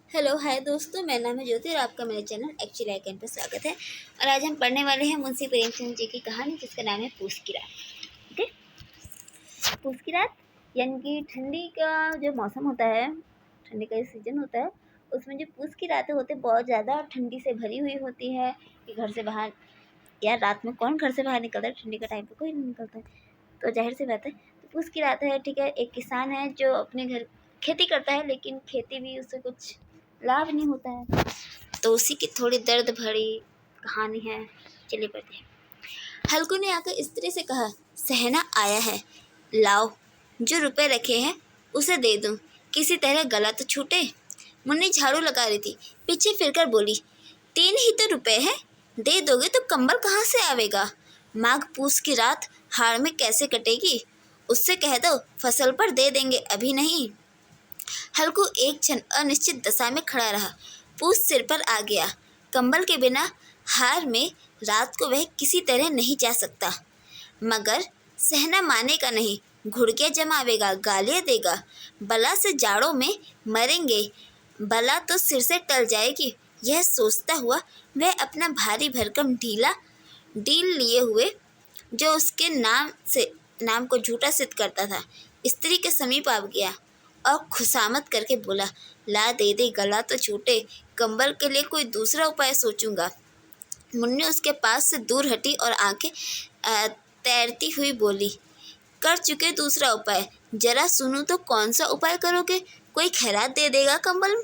Hello hi दोस्तों, मेरा नाम है ज्योति और आपका मेरे चैनल एक्चुअली आइकन पर स्वागत है। और आज हम पढ़ने वाले हैं मुंशी प्रेमचंद जी की कहानी, जिसका नाम है पूस की रात। ओके, पूस की रात यानी कि ठंडी का जो मौसम होता है, ठंडी का सीजन होता है, उसमें जो पूस की रातें होती है बहुत ज़्यादा ठंडी से भरी हुई होती है कि घर से बाहर, यार रात में कौन घर से बाहर निकलता है, ठंडी का टाइम पे कोई नहीं निकलता है, तो जाहिर सी बात है। तो पूस की रात है, ठीक है। एक किसान है जो अपने घर खेती करता है, लेकिन खेती भी उससे कुछ लाभ नहीं होता है, तो उसी की थोड़ी दर्द भरी कहानी है। चलिए पढ़ते हैं। हल्कू ने आकर स्त्री से कहा, सहना आया है, लाओ जो रुपए रखे हैं उसे दे दूं, किसी तरह गला तो छूटे। मुन्नी झाड़ू लगा रही थी, पीछे फिरकर बोली, 3 ही तो रुपए हैं, दे दोगे तो कंबल कहाँ से आवेगा। माघ पूस की रात हाड़ में कैसे कटेगी, उससे कह दो फसल पर दे देंगे, अभी नहीं। हल्कू एक क्षण अनिश्चित दशा में खड़ा रहा। पूस सिर पर आ गया। कंबल के बिना हार में रात को वह किसी तरह नहीं जा सकता, मगर सहना मानेगा नहीं, घुड़कियां जमावेगा, गालियां देगा। बला से जाड़ों में मरेंगे, बला तो सिर से टल जाएगी। यह सोचता हुआ वह अपना भारी भरकम डील लिए हुए, जो उसके नाम को झूठा सिद्ध करता था, स्त्री के समीप आ गया और खुशामद करके बोला, ला दे दे, गला तो छूटे, कंबल के लिए कोई दूसरा उपाय सोचूंगा। मुन्नी उसके पास से दूर हटी और आंखें तैरती हुई बोली, कर चुके दूसरा उपाय, जरा सुनूं तो कौन सा उपाय करोगे। कोई खैरात दे देगा कंबल,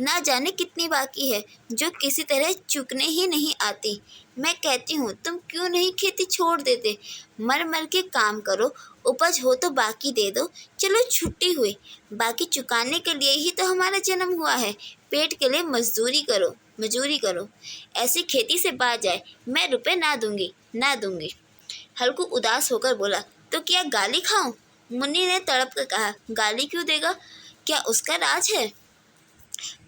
ना जाने कितनी बाकी है, जो किसी तरह चुकने ही नहीं आती। मैं कहती हूँ तुम क्यों नहीं खेती छोड़ देते, मर मर के काम करो, उपज हो तो बाकी दे दो। चलो छुट्टी हुई, बाकी चुकाने के लिए ही तो हमारा जन्म हुआ है, पेट के लिए मजूरी करो। ऐसी खेती से बाज जाए, मैं रुपए ना दूंगी। हल्कू उदास होकर बोला, तो क्या गाली खाऊं। मुन्नी ने तड़प कर कहा, गाली क्यों देगा, क्या उसका राज है।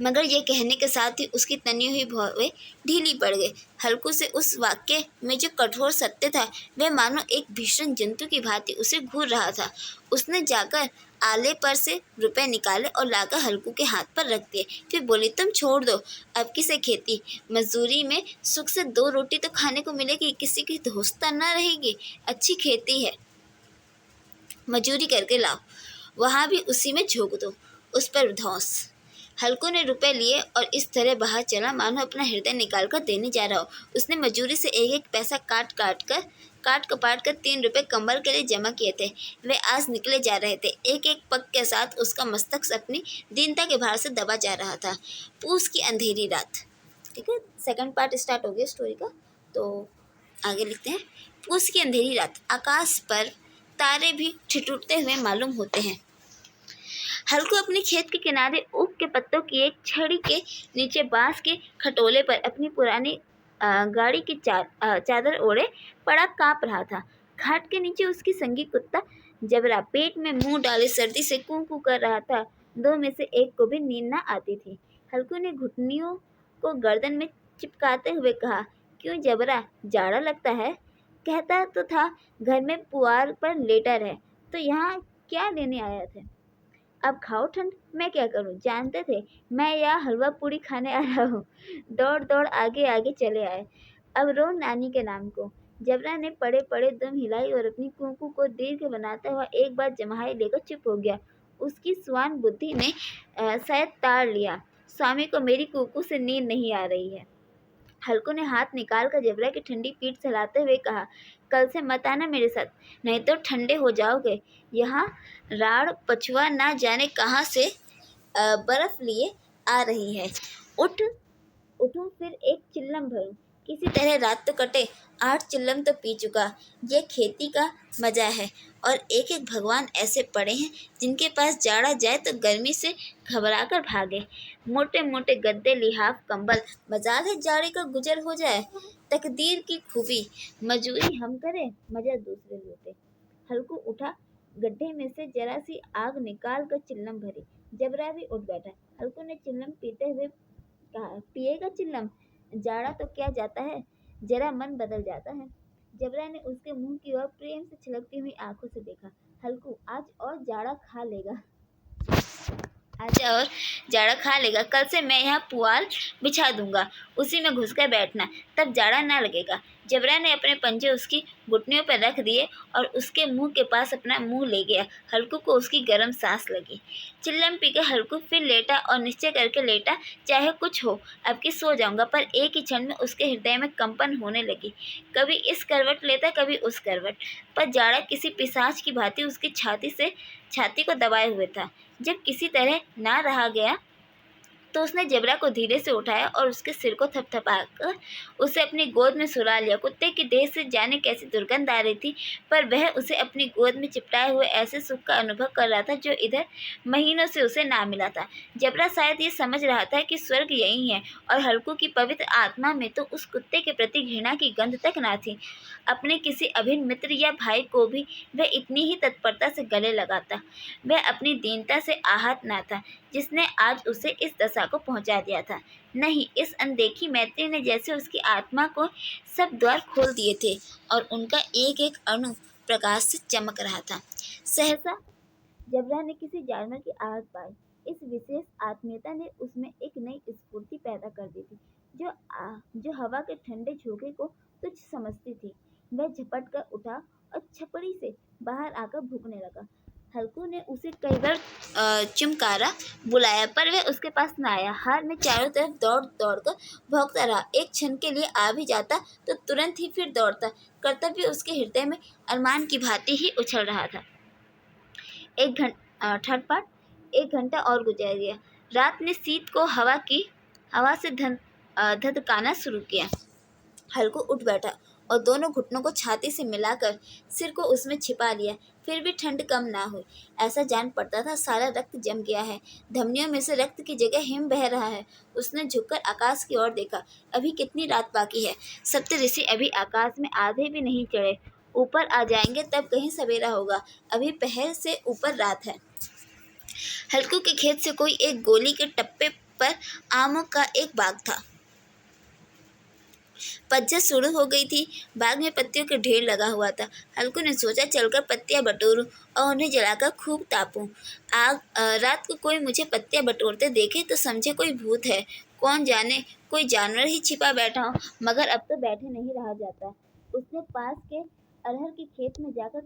मगर यह कहने के साथ ही उसकी तनी हुई भौहें ढीली पड़ गई। हल्कू से उस वाक्य में जो कठोर सत्य था, वह मानो एक भीषण जंतु की भांति उसे घूर रहा था। उसने जाकर आले पर से रुपए निकाले और लाकर हल्कू के हाथ पर रख दिए। फिर बोली, तुम छोड़ दो अब किसे खेती, मजदूरी में सुख से 2 रोटी तो खाने को मिलेगी, किसी की धोस्ता न रहेगी। अच्छी खेती है, मजूरी करके लाओ, वहाँ भी उसी में झोंक दो, उस पर धौंस। हल्कू ने रुपए लिए और इस तरह बाहर चला मानो अपना हृदय निकाल कर देने जा रहा हो। उसने मजूरी से एक एक पैसा काट कपाट कर 3 रुपए कंबल के लिए जमा किए थे। वे आज निकले जा रहे थे। एक एक पग के साथ उसका मस्तक अपनी दीनता के भार से दबा जा रहा था। पूस की अंधेरी रात। ठीक है, सेकंड पार्ट स्टार्ट हो गया स्टोरी का, तो आगे लिखते हैं। पूस की अंधेरी रात, आकाश पर तारे भी ठिठुरते हुए मालूम होते हैं। हल्कू अपने खेत के किनारे ऊख के पत्तों की एक छड़ी के नीचे बांस के खटोले पर अपनी पुरानी गाड़ी की चादर ओढ़े पड़ा कांप रहा था। खाट के नीचे उसकी संगी कुत्ता जबरा पेट में मुंह डाले सर्दी से कू कू कर रहा था। 2 में से एक को भी नींद न आती थी। हल्कू ने घुटनियों को गर्दन में चिपकाते हुए कहा, क्यों जबरा, जाड़ा लगता है। कहता तो था घर में पुआल पर लेटा रहे, तो यहाँ क्या लेने आया थे। अब खाओ ठंड, मैं क्या करूं, जानते थे मैं यहाँ हलवा पूड़ी खाने आ रहा हूँ। दौड़ दौड़ आगे आगे चले आए। अब रो नानी के नाम को। जबरा ने पड़े पड़े दम हिलाई और अपनी कुंकू को दीर्घ बनाता हुआ एक बार जमाई लेकर चुप हो गया। उसकी स्वान बुद्धि ने शायद ताड़ लिया, स्वामी को मेरी कुंकू से नींद नहीं आ रही है। हल्कू ने हाथ निकाल कर जबरा की ठंडी पीठ सहलाते हुए कहा, कल से मत आना मेरे साथ, नहीं तो ठंडे हो जाओगे। यहाँ राड़ पछुआ ना जाने कहाँ से बर्फ लिए आ रही है। उठूं फिर एक चिल्लम भरूं, किसी तरह रात तो कटे। 8 चिल्लम तो पी चुका। ये खेती का मजा है। और एक एक भगवान ऐसे पड़े हैं जिनके पास जाड़ा जाए तो गर्मी से घबरा कर भागे। मोटे मोटे गद्दे, लिहाफ, कंबल, मजाल है जाड़े का गुजर हो जाए। तकदीर की खूबी, मजूरी हम करें, मजा दूसरे लूटे। हल्कू उठा, गड्ढे में से जरा सी आग निकाल कर चिल्लम भरी। जबरा भी उठ बैठा। हल्कू ने चिल्लम पीते हुए कहा, पिएगा चिल्लम, जाड़ा तो क्या जाता है, जरा मन बदल जाता है। जबरा ने उसके मुंह की ओर प्रेम से छलकती हुई आंखों से देखा। हल्कू, आज और जाड़ा खा लेगा। आजा और जाड़ा खा लेगा। कल से मैं यहाँ पुआल बिछा दूंगा, उसी में घुसकर बैठना, तब जाड़ा ना लगेगा। जबरा ने अपने पंजे उसकी घुटनियों पर रख दिए और उसके मुंह के पास अपना मुंह ले गया। हल्कू को उसकी गर्म सांस लगी। चिल्लम पीकर हल्कू फिर लेटा और निश्चय करके लेटा, चाहे कुछ हो अब की सो जाऊंगा। पर एक ही क्षण में उसके हृदय में कंपन होने लगी। कभी इस करवट लेता, कभी उस करवट, पर जाड़ा किसी पिशाच की भांति उसकी छाती को दबाए हुए था। जब किसी तरह ना रहा गया तो उसने जबरा को धीरे से उठाया और उसके सिर को थपथपाकर उसे अपनी गोद में सुला लिया। कुत्ते की देह से जाने कैसी दुर्गंध आ रही थी, पर वह उसे अपनी गोद में चिपटाए हुए ऐसे सुख का अनुभव कर रहा था जो इधर महीनों से उसे ना मिला था। जबरा शायद ये समझ रहा था कि स्वर्ग यही है, और हल्कू की पवित्र आत्मा में तो उस कुत्ते के प्रति घृणा की गंध तक ना थी। अपने किसी अभिन्न मित्र या भाई को भी वह इतनी ही तत्परता से गले लगाता। वह अपनी दीनता से आहत ना था जिसने आज उसे इस दशा को पहुंचा दिया था। नहीं, इस अनदेखी मैत्री ने जैसे उसकी आत्मा को सब द्वार खोल दिए थे और उनका एक एक अणु प्रकाश से चमक रहा था। सहसा जबरा ने किसी जानवर की आहट पाई। इस विशेष आत्मीयता ने उसमें एक नई स्फूर्ति पैदा कर दी थी, जो हवा के ठंडे झोंके को तुच्छ समझती थी। वह झपट कर उठा और छपड़ी से बाहर आकर भूखने लगा। हल्कू ने उसे कई बार चिमकारा, बुलाया, पर वह उसके पास न आया। हार में चारों तरफ दौड़ दौड़ कर भौंकता रहा। एक क्षण के लिए आ भी जाता तो तुरंत ही फिर दौड़ता। कर्तव्य उसके हृदय में अरमान की भांति ही उछल रहा था। ठटपट एक घंटा और गुजर गया। रात ने शीत को हवा से धधकाना शुरू किया। हल्कू उठ बैठा और दोनों घुटनों को छाती से मिलाकर सिर को उसमें छिपा लिया। फिर भी ठंड कम ना हुई। ऐसा जान पड़ता था सारा रक्त जम गया है, धमनियों में से रक्त की जगह हिम बह रहा है। उसने झुककर आकाश की ओर देखा। अभी कितनी रात बाकी है। सप्तऋषि अभी आकाश में आधे भी नहीं चढ़े। ऊपर आ जाएंगे तब कहीं सवेरा होगा। अभी पहर से ऊपर रात है। हल्कू के खेत से कोई एक गोली के टप्पे पर आमों का एक बाग था। पतझड़ शुरू हो गई थी। बाग में पत्तियों के ढेर लगा हुआ था। हल्कू ने सोचा चलकर पत्तियां बटोरूं और उन्हें जलाकर खूब तापूं। रात को कोई मुझे पत्तियां बटोरते देखे तो समझे कोई भूत है। कौन जाने कोई जानवर ही छिपा बैठा हो। मगर अब तो बैठे नहीं रहा जाता। उसने पास के अरहर के खेत में जाकर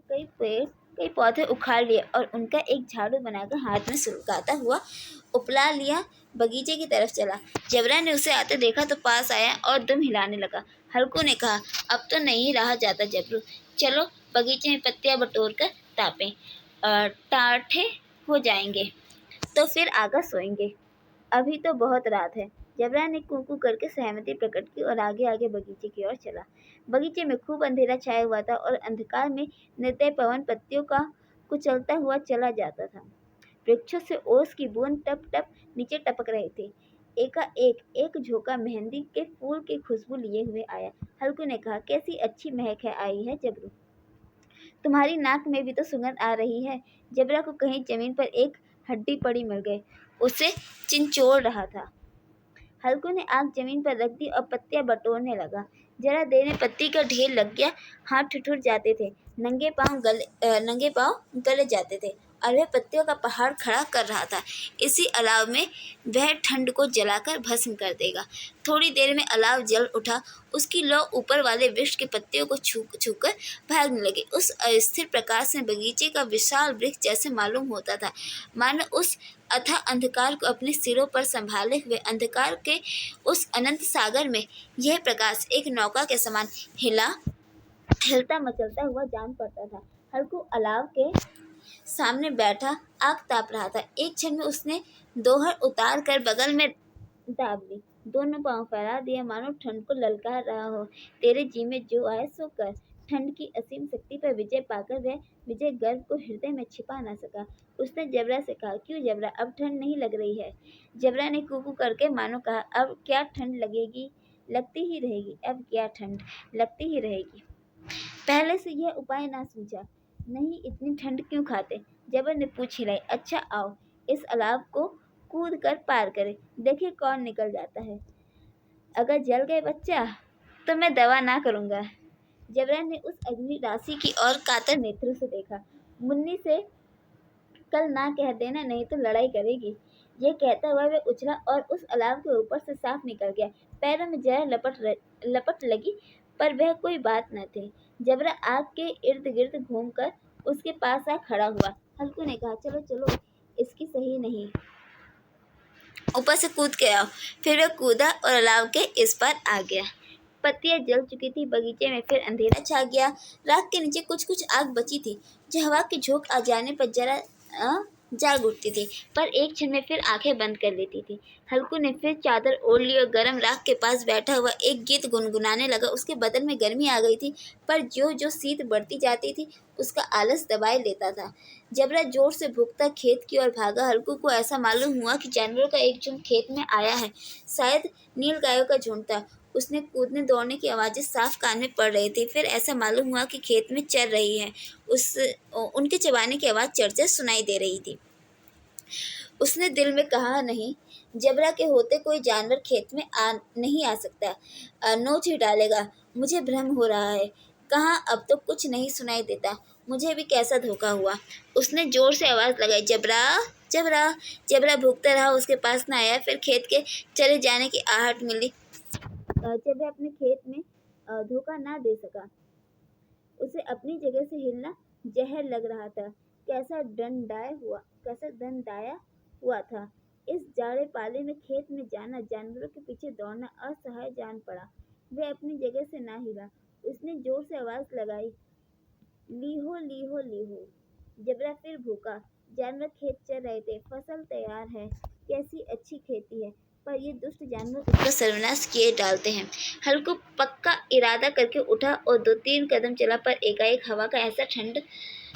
कई पौधे उखाड़ लिए और उनका एक झाड़ू बनाकर हाथ में सुलगाता हुआ उपला लिया। बगीचे की तरफ चला। जबरा ने उसे आते देखा तो पास आया और दुम हिलाने लगा। हल्कू ने कहा, अब तो नहीं रहा जाता जबरू, चलो बगीचे में पत्तियां बटोर कर तापें, टाठे हो जाएंगे तो फिर आगा सोएंगे। अभी तो बहुत रात है। जबरा ने कूकू करके सहमति प्रकट की और आगे आगे बगीचे की ओर चला। बगीचे में खूब अंधेरा छाया हुआ था और अंधकार में निर्दय पवन पत्तियों का कुचलता हुआ चला जाता था। वृक्षों से ओस की बूंद टप टप नीचे टपक रहे थे। एक झोंका मेहंदी के फूल की खुशबू लिए हुए आया। हल्कू ने कहा, कैसी अच्छी महक है आई है जबरू, तुम्हारी नाक में भी तो सुगंध आ रही है। जबरा को कहीं जमीन पर एक हड्डी पड़ी मिल गई। उसे चिंचोड़ रहा था। हल्कू ने आग जमीन पर रख दी और पत्तियां बटोरने लगा। जरा देर में पत्ती का ढेर लग गया। हाथ ठिठुर जाते थे, नंगे पांव गले जाते थे और वह पत्तियों का पहाड़ खड़ा कर रहा था। इसी अलाव में वह ठंड को जलाकर भस्म कर देगा। थोड़ी देर में अलाव जल उठा। उसकी लौ ऊपर वाले वृक्ष की पत्तियों को छूकर भागने लगी। उस अस्थिर प्रकाश में बगीचे का विशाल वृक्ष जैसे मालूम होता था, मानो उस अथाह अंधकार को अपने सिरों पर संभाले हुए अंधकार के उस अनंत सागर में यह प्रकाश एक नौका के समान हिलता मचलता हुआ जान पड़ता था। हल्कू अलाव के सामने बैठा आग ताप रहा था। एक क्षण में उसने दोहर उतार कर बगल में दाब ली, दोनों पांव फैला दिए मानो ठंड को ललकार रहा हो। तेरे जी में जो आए सो कर। ठंड की असीम शक्ति पर विजय पाकर वह विजय गर्व को हृदय में छिपा न सका। उसने जबरा से कहा, क्यों जबरा, अब ठंड नहीं लग रही है? जबरा ने कूकू करके मानो कहा, अब क्या ठंड लगेगी, लगती ही रहेगी। अब क्या ठंड लगती ही रहेगी। पहले से यह उपाय ना सूझा। नहीं, इतनी ठंड क्यों खाते? जबर ने पूछ हिलाई। अच्छा आओ, इस अलाव को कूद कर पार करें, देखिए कौन निकल जाता है। अगर जल गए बच्चा तो मैं दवा ना करूँगा। जबरा ने उस अग्नि राशि की ओर कातर नेत्रों से देखा। मुन्नी से कल ना कह देना, नहीं तो लड़ाई करेगी। ये कहता हुआ वह उछला और उस अलाव के ऊपर से साफ निकल गया। पैरों में जरा लपट लगी, पर वह कोई बात न थी। जबरा आग के इर्द गिर्द घूमकर उसके पास आ खड़ा हुआ। हल्कू ने कहा, चलो चलो, इसकी सही नहीं, ऊपर से कूद के आओ। फिर वह कूदा और अलाव के इस पार आ गया। पत्तियां जल चुकी थी, बगीचे में फिर अंधेरा छा गया। राख के नीचे कुछ कुछ आग बची थी, जो हवा की झोंक आ जाने पर जरा जाग उठती थी, पर एक क्षण में फिर आंखें बंद कर लेती थी। हल्कू ने फिर चादर ओढ़ ली और गर्म राख के पास बैठा हुआ एक गीत गुनगुनाने लगा। उसके बदन में गर्मी आ गई थी, पर जो जो शीत बढ़ती जाती थी उसका आलस दबाए लेता था। जबरा जोर से भूखता खेत की ओर भागा। हल्कू को ऐसा मालूम हुआ कि जानवरों का एक झुंड खेत में आया है, शायद नील गायों का झुंड था। उसने कूदने दौड़ने की आवाज़ें साफ कान में पड़ रही थी। फिर ऐसा मालूम हुआ कि खेत में चर रही है। उनके चबाने की आवाज़ चढ़ सुनाई दे रही थी। उसने दिल में कहा, नहीं, जबरा के होते कोई जानवर खेत में नहीं आ सकता, नोच ही डालेगा। मुझे भ्रम हो रहा है। कहाँ, अब तो कुछ नहीं सुनाई देता। मुझे भी कैसा धोखा हुआ। उसने जोर से आवाज़ लगाई, जबरा जबरा। जबरा भूखता रहा, उसके पास न आया। फिर खेत के चले जाने की आहट मिली। जब वह अपने खेत में धोखा ना दे सका, उसे अपनी जगह से हिलना जहर लग रहा था। कैसा दंडाया हुआ था। इस जाड़े पाले में खेत में जाना, जानवरों के पीछे दौड़ना असहाय जान पड़ा। वह अपनी जगह से ना हिला। उसने जोर से आवाज़ लगाई, लीहो लीहो लीहो। जबरा फिर भूखा। जानवर खेत चर रहे थे, फसल तैयार है, कैसी अच्छी खेती है, पर ये दुष्ट जानवर उसका सर्वनाश किए डालते हैं। हल्कू पक्का इरादा करके उठा और 2-3 कदम चला, पर एकाएक हवा का ऐसा ठंड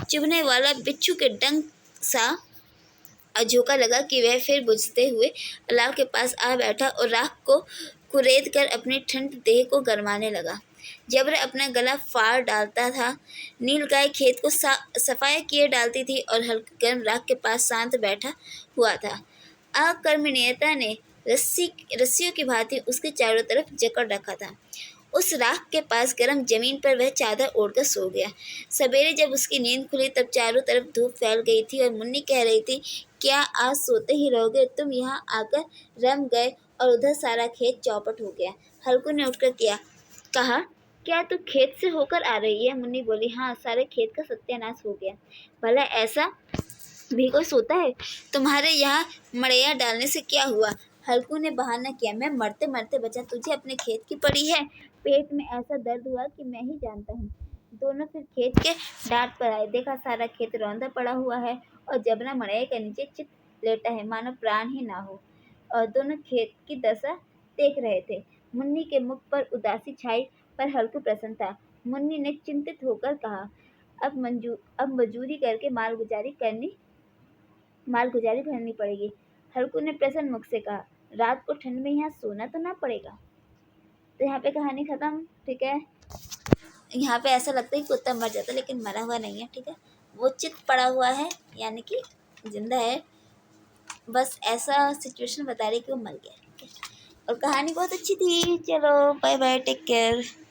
चुभने वाला बिच्छू के डंक सा झोंका लगा कि वह फिर बुझते हुए अलाव के पास आ बैठा और राख को कुरेद कर अपनी ठंड देह को गरमाने लगा। जबर अपना गला फाड़ डालता था। नील गाय खेत को सफाया किए डालती थी और हल्के गर्म राख के पास शांत बैठा हुआ था। अकर्मण्यता ने रस्सियों की भांति उसके चारों तरफ जकड़ रखा था। उस राख के पास गर्म जमीन पर वह चादर ओढ़कर सो गया। सवेरे जब उसकी नींद खुली तब चारों तरफ धूप फैल गई थी और मुन्नी कह रही थी, क्या आज सोते ही रहोगे? तुम यहाँ आकर रम गए और उधर सारा खेत चौपट हो गया। हल्कू ने उठकर कहा, क्या तू खेत से होकर आ रही है? मुन्नी बोली, हाँ, सारे खेत का सत्यानाश हो गया। भला ऐसा भी कोई सोता है? तुम्हारे यहाँ मड़ैया डालने से क्या हुआ? हल्कू ने बहाना किया, मैं मरते मरते बचा, तुझे अपने खेत की पड़ी है। पेट में ऐसा दर्द हुआ कि मैं ही जानता हूँ। दोनों फिर खेत के डांट पर आए। देखा सारा खेत रौंदा पड़ा हुआ है और जबना मड़ैया के नीचे चित लेटा है, मानो प्राण ही ना हो। और दोनों खेत की दशा देख रहे थे। मुन्नी के मुख पर उदासी छाई, पर हल्कू प्रसन्न था। मुन्नी ने चिंतित होकर कहा, अब मजूरी करके मालगुजारी भरनी पड़ेगी। हल्कू ने प्रसन्न मुख से कहा, रात को ठंड में यहाँ सोना तो ना पड़ेगा। तो यहाँ पे कहानी खत्म। ठीक है, यहाँ पे ऐसा लगता है कि कुत्ता मर जाता, लेकिन मरा हुआ नहीं है। ठीक है, वो चित पड़ा हुआ है, यानी कि जिंदा है। बस ऐसा सिचुएशन बता रही कि वो मर गया। ठीक है, और कहानी बहुत अच्छी थी। चलो बाय बाय, टेक केयर।